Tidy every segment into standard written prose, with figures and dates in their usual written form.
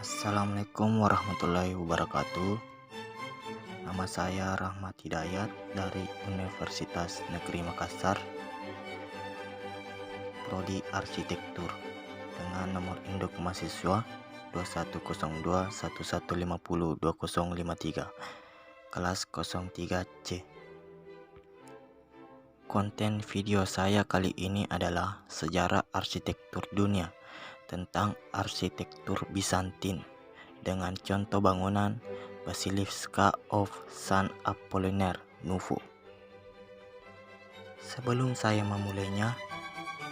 Assalamualaikum warahmatullahi wabarakatuh. Nama saya Rahmat Hidayat dari Universitas Negeri Makassar, Prodi Arsitektur, dengan nomor induk mahasiswa 210211502053, kelas 03C. Konten video saya kali ini adalah sejarah arsitektur dunia tentang arsitektur Bizantin dengan contoh bangunan Basilica of San Apollinaire Nuovo. Sebelum saya memulainya,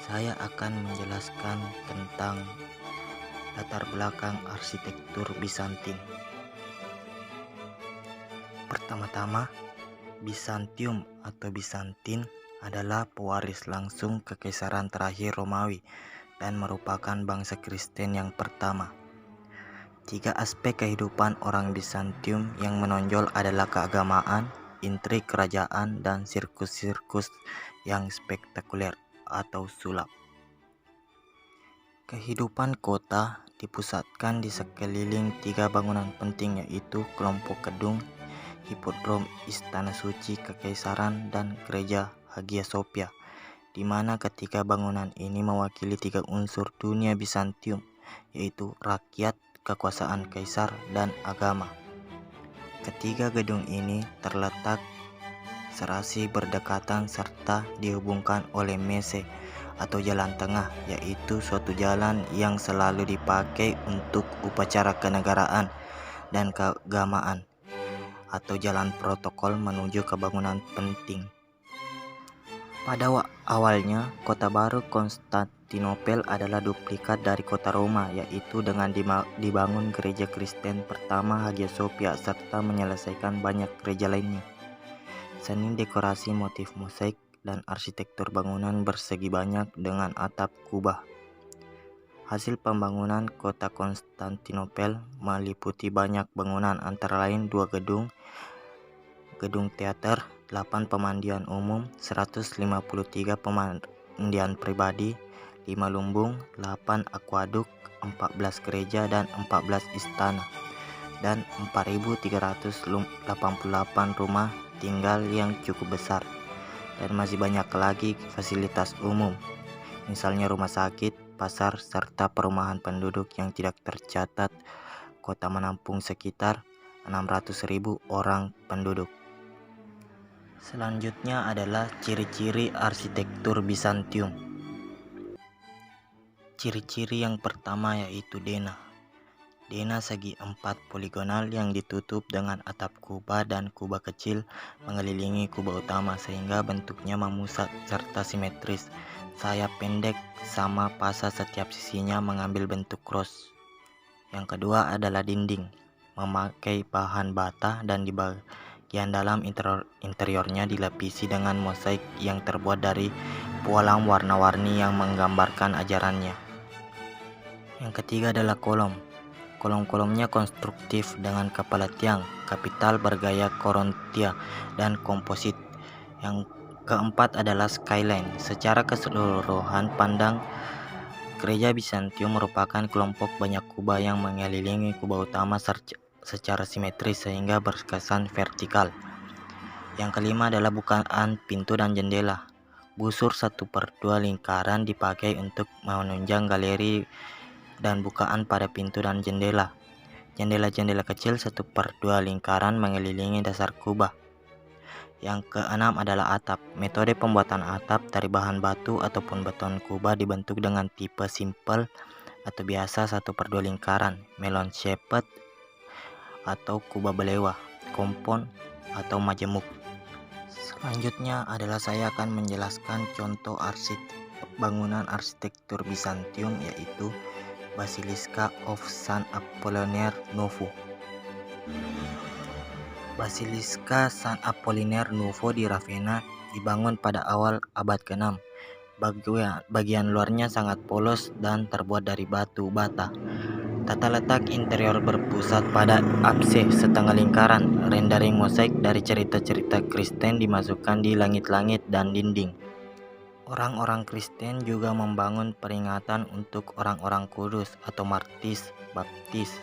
saya akan menjelaskan tentang latar belakang arsitektur Bizantin. Pertama-tama, Bizantium atau Bizantin adalah pewaris langsung kekaisaran terakhir Romawi dan merupakan bangsa Kristen yang pertama. 3 aspek kehidupan orang Bizantium yang menonjol adalah keagamaan, intrik kerajaan, dan sirkus-sirkus yang spektakuler atau sulap. Kehidupan kota dipusatkan di sekeliling 3 bangunan penting, yaitu kelompok gedung, hipodrom, istana suci kekaisaran, dan gereja Hagia Sophia, di mana ketiga bangunan ini mewakili 3 unsur dunia Bizantium, yaitu rakyat, kekuasaan kaisar, dan agama. Ketiga gedung ini terletak serasi berdekatan serta dihubungkan oleh mese atau jalan tengah, yaitu suatu jalan yang selalu dipakai untuk upacara kenegaraan dan keagamaan, atau jalan protokol menuju ke bangunan penting. Pada awalnya, kota baru Konstantinopel adalah duplikat dari kota Roma, yaitu dengan dibangun gereja Kristen pertama Hagia Sophia serta menyelesaikan banyak gereja lainnya. Seni dekorasi, motif mosaik, dan arsitektur bangunan bersegi banyak dengan atap kubah. Hasil pembangunan kota Konstantinopel meliputi banyak bangunan, antara lain 2 gedung teater, 8 pemandian umum, 153 pemandian pribadi, 5 lumbung, 8 akuaduk, 14 gereja dan 14 istana, dan 4.388 rumah tinggal yang cukup besar, dan masih banyak lagi fasilitas umum, misalnya rumah sakit, pasar, serta perumahan penduduk yang tidak tercatat. Kota menampung sekitar 600.000 orang penduduk. Selanjutnya adalah ciri-ciri arsitektur Bizantium. Ciri-ciri yang pertama yaitu dena. Dena segi 4 poligonal yang ditutup dengan atap kubah dan kubah kecil mengelilingi kubah utama sehingga bentuknya memusat serta simetris. Sayap pendek sama pasa setiap sisinya mengambil bentuk cross. Yang kedua adalah dinding, memakai bahan bata dan di bagian dalam interiornya dilapisi dengan mosaik yang terbuat dari pualam warna-warni yang menggambarkan ajarannya. Yang ketiga adalah kolom. Kolom-kolomnya konstruktif dengan kepala tiang, kapital bergaya Korintia, dan komposit. Yang keempat adalah skyline. Secara keseluruhan pandang, gereja Bizantium merupakan kelompok banyak kubah yang mengelilingi kubah utama secara simetris sehingga berkesan vertikal. Yang kelima adalah bukaan pintu dan jendela. Busur 1/2 lingkaran dipakai untuk menunjang galeri dan bukaan pada pintu dan jendela. Jendela-jendela kecil 1/2 lingkaran mengelilingi dasar kubah. Yang keenam adalah atap. Metode pembuatan atap dari bahan batu ataupun beton kubah dibentuk dengan tipe simple atau biasa 1/2 lingkaran, melon shaped atau kubah belewa, kompon atau majemuk. Selanjutnya adalah saya akan menjelaskan contoh bangunan arsitektur Bizantium, yaitu Basilica of San Apollinaire Nuovo. Basilica San Apollinaire Nuovo di Ravenna dibangun pada awal abad ke-6. Bagian luarnya sangat polos dan terbuat dari batu bata. Tata letak interior berpusat pada apse setengah lingkaran. Rendering mosaik dari cerita-cerita Kristen dimasukkan di langit-langit dan dinding. Orang-orang Kristen juga membangun peringatan untuk orang-orang kudus atau martis baptis,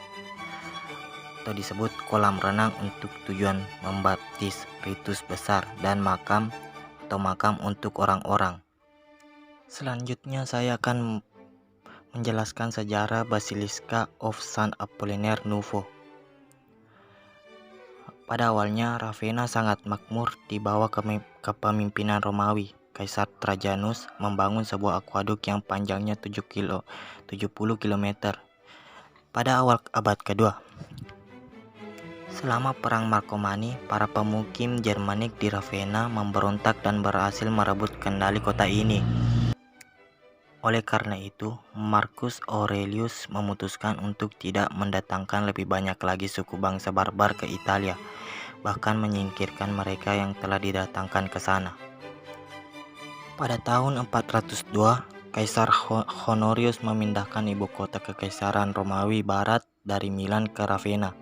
atau disebut kolam renang untuk tujuan membaptis, ritus besar, dan makam atau makam untuk orang-orang. Selanjutnya saya akan menjelaskan sejarah Basilica of San Apollinaire Nuovo. Pada awalnya Ravenna sangat makmur di bawah kepemimpinan Romawi. Kaisar Trajanus membangun sebuah akuaduk yang panjangnya 70 km pada awal abad kedua. Selama Perang Marcomanni, para pemukim Germanik di Ravenna memberontak dan berhasil merebut kendali kota ini. Oleh karena itu, Marcus Aurelius memutuskan untuk tidak mendatangkan lebih banyak lagi suku bangsa barbar ke Italia, bahkan menyingkirkan mereka yang telah didatangkan ke sana. Pada tahun 402, Kaisar Honorius memindahkan ibu kota Kekaisaran Romawi Barat dari Milan ke Ravenna.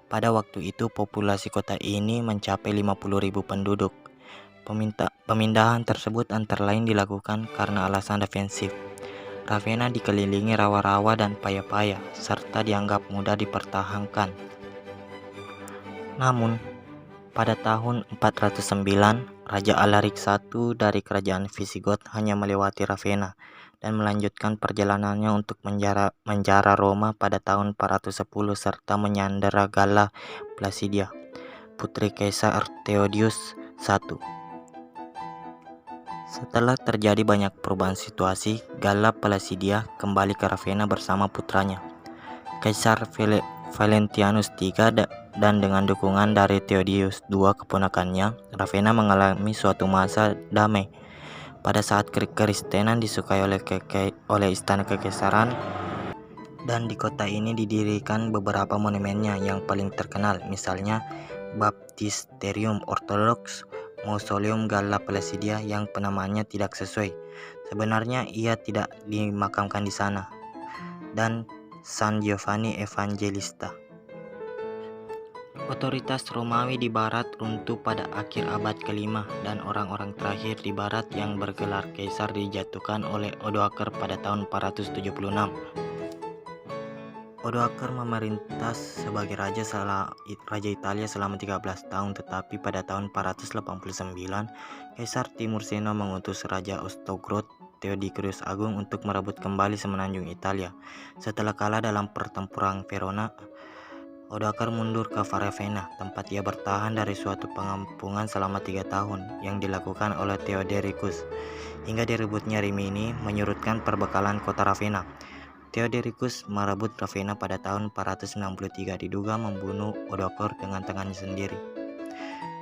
Pada waktu itu, populasi kota ini mencapai 50.000 penduduk. Pemindahan tersebut antara lain dilakukan karena alasan defensif. Ravenna dikelilingi rawa-rawa dan paya-paya, serta dianggap mudah dipertahankan. Namun, pada tahun 409, Raja Alaric I dari kerajaan Visigoth hanya melewati Ravenna dan melanjutkan perjalanannya untuk menjara Roma pada tahun 410 serta menyandera Galla Placidia, putri Kaisar Theodosius I. Setelah terjadi banyak perubahan situasi, Galla Placidia kembali ke Ravenna bersama putranya, Kaisar Valentinianus III, dan dengan dukungan dari Theodosius II keponakannya, Ravenna mengalami suatu masa damai. Pada saat Kekristenan disukai oleh istana kekaisaran, dan di kota ini didirikan beberapa monumennya yang paling terkenal, misalnya Baptisterium Orthodox, Mausoleum Galla Placidia yang penamaannya tidak sesuai. Sebenarnya ia tidak dimakamkan di sana, dan San Giovanni Evangelista. Otoritas Romawi di barat runtuh pada akhir abad ke-5 dan orang-orang terakhir di barat yang bergelar kaisar dijatuhkan oleh Odoaker pada tahun 476. Odoaker memerintah sebagai Raja Italia selama 13 tahun, tetapi pada tahun 489, Kaisar Timur Seno mengutus Raja Ostrogoth Theodosius Agung untuk merebut kembali semenanjung Italia. Setelah kalah dalam pertempuran Verona, Odoaker mundur ke Ravenna, tempat ia bertahan dari suatu pengampungan selama 3 tahun yang dilakukan oleh Theodoricus, hingga direbutnya Rimini menyurutkan perbekalan kota Ravenna. Theodoricus merebut Ravenna pada tahun 463, diduga membunuh Odoaker dengan tangannya sendiri,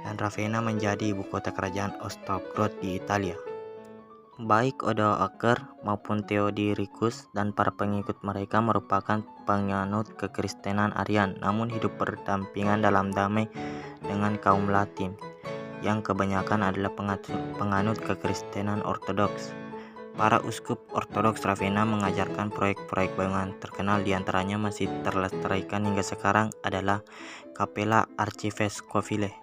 dan Ravenna menjadi ibu kota kerajaan Ostrogoth di Italia. Baik Odoaker maupun Theodoricus dan para pengikut mereka merupakan penganut kekristenan Arian, namun hidup berdampingan dalam damai dengan kaum Latin, yang kebanyakan adalah penganut kekristenan Ortodoks. Para uskup Ortodoks Ravenna mengajarkan proyek-proyek bangunan terkenal, diantaranya masih terlestarikan hingga sekarang adalah Capella Archivescovile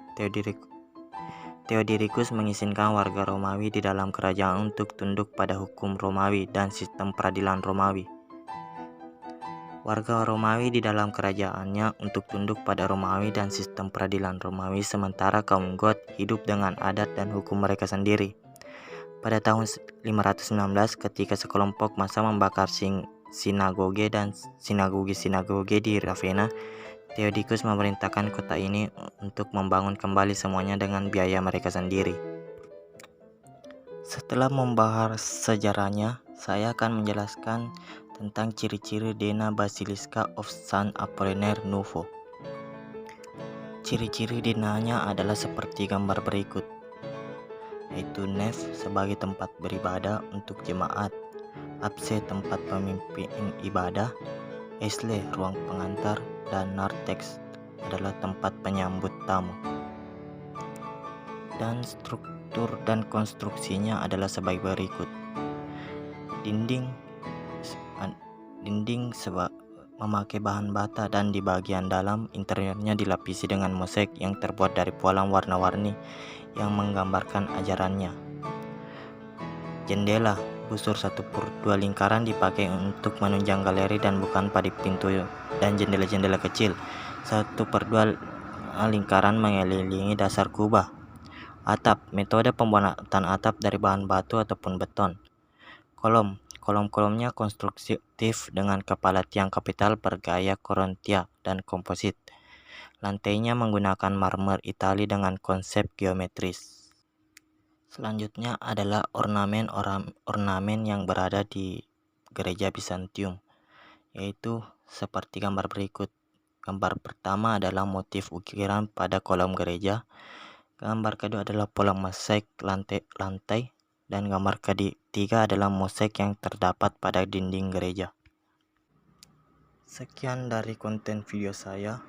Theodoricus mengizinkan warga Romawi di dalam kerajaan untuk tunduk pada hukum Romawi dan sistem peradilan Romawi. Warga Romawi di dalam kerajaannya untuk tunduk pada Romawi dan sistem peradilan Romawi, sementara kaum Goth hidup dengan adat dan hukum mereka sendiri. Pada tahun 516, ketika sekelompok massa membakar sinagoge dan sinagoge di Ravenna, Theodoricus memerintahkan kota ini untuk membangun kembali semuanya dengan biaya mereka sendiri. Setelah membahas sejarahnya, saya akan menjelaskan tentang ciri-ciri Dena Basilica of San Apollinaire Nuovo. Ciri-ciri denanya adalah seperti gambar berikut, yaitu nef sebagai tempat beribadah untuk jemaat, apse tempat pemimpin ibadah, aisle ruang pengantar, dan narthex adalah tempat penyambut tamu. Dan struktur dan konstruksinya adalah sebagai berikut. Dinding memakai bahan bata dan di bagian dalam interiornya dilapisi dengan mozaik yang terbuat dari pola warna-warni yang menggambarkan ajarannya. Jendela busur 1/2 lingkaran dipakai untuk menunjang galeri dan bukan pada pintu dan jendela-jendela kecil. 1/2 lingkaran mengelilingi dasar kubah. Atap, metode pembuatan atap dari bahan batu ataupun beton. Kolom-kolomnya konstruktif dengan kepala tiang kapital bergaya Korintia dan komposit. Lantainya menggunakan marmer Italia dengan konsep geometris. Selanjutnya adalah ornamen yang berada di gereja Bizantium, yaitu seperti gambar berikut. Gambar pertama adalah motif ukiran pada kolom gereja. Gambar kedua adalah pola mosaik lantai, dan gambar ketiga adalah mosaik yang terdapat pada dinding gereja. Sekian dari konten video saya.